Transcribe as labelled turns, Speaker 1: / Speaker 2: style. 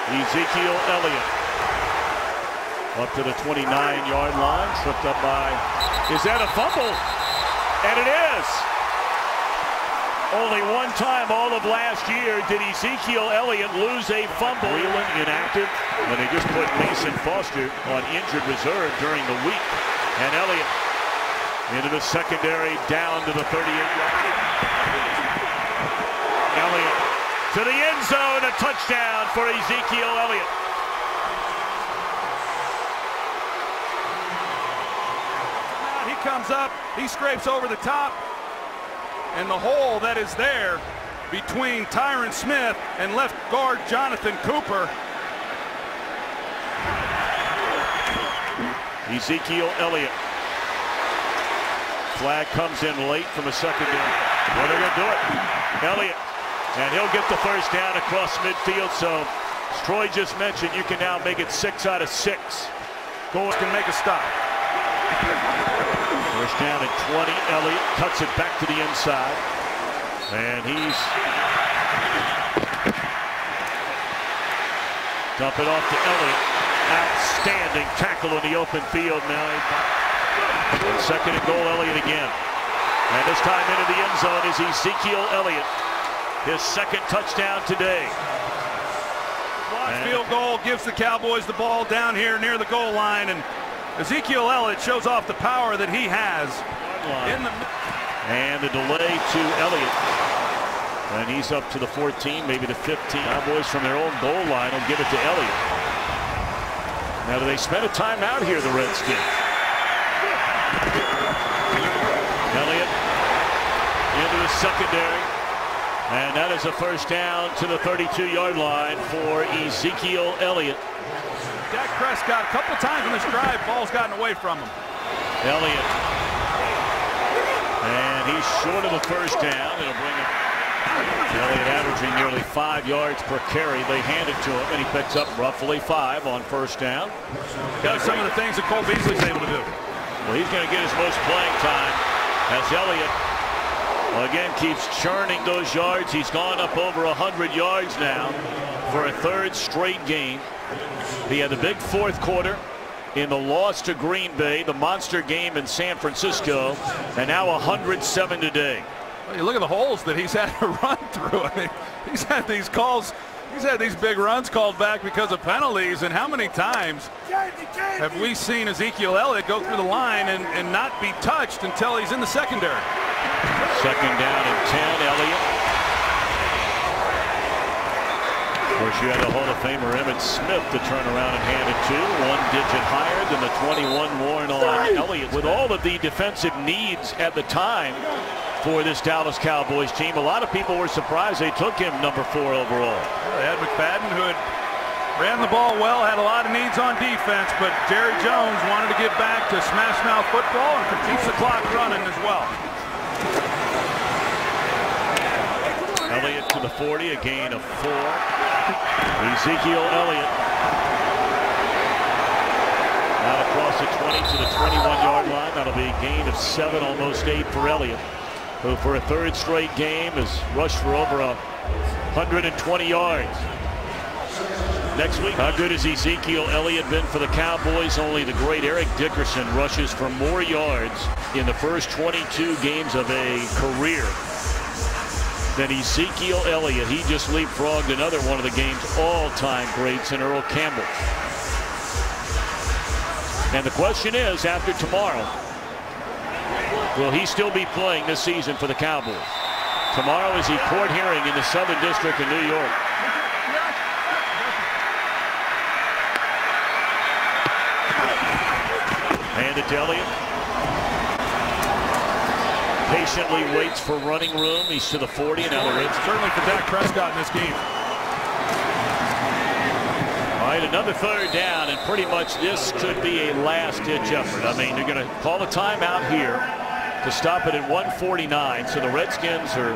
Speaker 1: Ezekiel Elliot up to the 29-yard line, slipped up by. Is that a fumble? And it is. Only one time all of last year did Ezekiel Elliot lose a fumble. Leland inactive, and they just put Mason Foster on injured reserve during the week. And Elliot into the secondary, down to the 38-yard line. Elliot to the end zone, a touchdown for Ezekiel Elliot.
Speaker 2: He comes up, he scrapes over the top, and the hole that is there between Tyron Smith and left guard Jonathan Cooper.
Speaker 1: Ezekiel Elliot. Flag comes in late from the secondary. Well, they're going to do it. Elliott, and he'll get the first down across midfield. So, as Troy just mentioned, you can now make it 6 out of 6.
Speaker 2: Goals can make a stop.
Speaker 1: First down at 20. Elliott cuts it back to the inside. And he's dump it off to Elliott. Outstanding tackle in the open field now. And second and goal, Elliott again. And this time into the end zone is Ezekiel Elliott. His second touchdown today.
Speaker 2: Field goal gives the Cowboys the ball down here near the goal line, and Ezekiel Elliott shows off the power that he has.
Speaker 1: And the delay to Elliott. And he's up to the 14, maybe the 15. Cowboys from their own goal line will give it to Elliott. Now, do they spend a timeout here, the Redskins? Elliott into the secondary, and that is a first down to the 32-yard line for Ezekiel Elliott.
Speaker 2: Dak Prescott a couple times in this drive, ball's gotten away from him.
Speaker 1: Elliott, and he's short of the first down. It'll bring him. Elliott averaging nearly 5 yards per carry. They hand it to him, and he picks up roughly 5 on first down.
Speaker 2: Does some of the things that Cole Beasley's able to do.
Speaker 1: Well, he's going to get his most playing time as Elliott, again, keeps churning those yards. He's gone up over 100 yards now for a third straight game. He had the big fourth quarter in the loss to Green Bay, the monster game in San Francisco, and now 107 today.
Speaker 2: Well, you look at the holes that he's had to run through. I mean, he's had these calls. He's had these big runs called back because of penalties, and how many times have we seen Ezekiel Elliott go through the line and not be touched until he's in the secondary?
Speaker 1: Second down and 10, Elliott. Of course, you had the Hall of Famer Emmitt Smith to turn around and hand it to. 1 digit higher than the 21 worn on Elliott. With all of the defensive needs at the time for this Dallas Cowboys team, a lot of people were surprised they took him number 4 overall.
Speaker 2: They had McFadden, who had ran the ball well, had a lot of needs on defense, but Jerry Jones wanted to get back to smash mouth football and keeps the clock running as well.
Speaker 1: Elliott to the 40, a gain of 4. Ezekiel Elliott out across the 20 to the 21-yard line. That'll be a gain of 7, almost 8 for Elliott, who for a third straight game has rushed for over 120 yards. Next week, how good has Ezekiel Elliott been for the Cowboys? Only the great Eric Dickerson rushes for more yards in the first 22 games of a career than Ezekiel Elliott. He just leapfrogged another one of the game's all-time greats in Earl Campbell. And the question is, after tomorrow, will he still be playing this season for the Cowboys? Tomorrow is the court hearing in the Southern District of New York. Handed to Elliott. Patiently waits for running room. He's to the 40, and now the Reds.
Speaker 2: Certainly for Dak Prescott in this game.
Speaker 1: All right, another third down, and pretty much this could be a last-ditch effort. I mean, they're going to call a timeout here to stop it at 1:49. So the Redskins are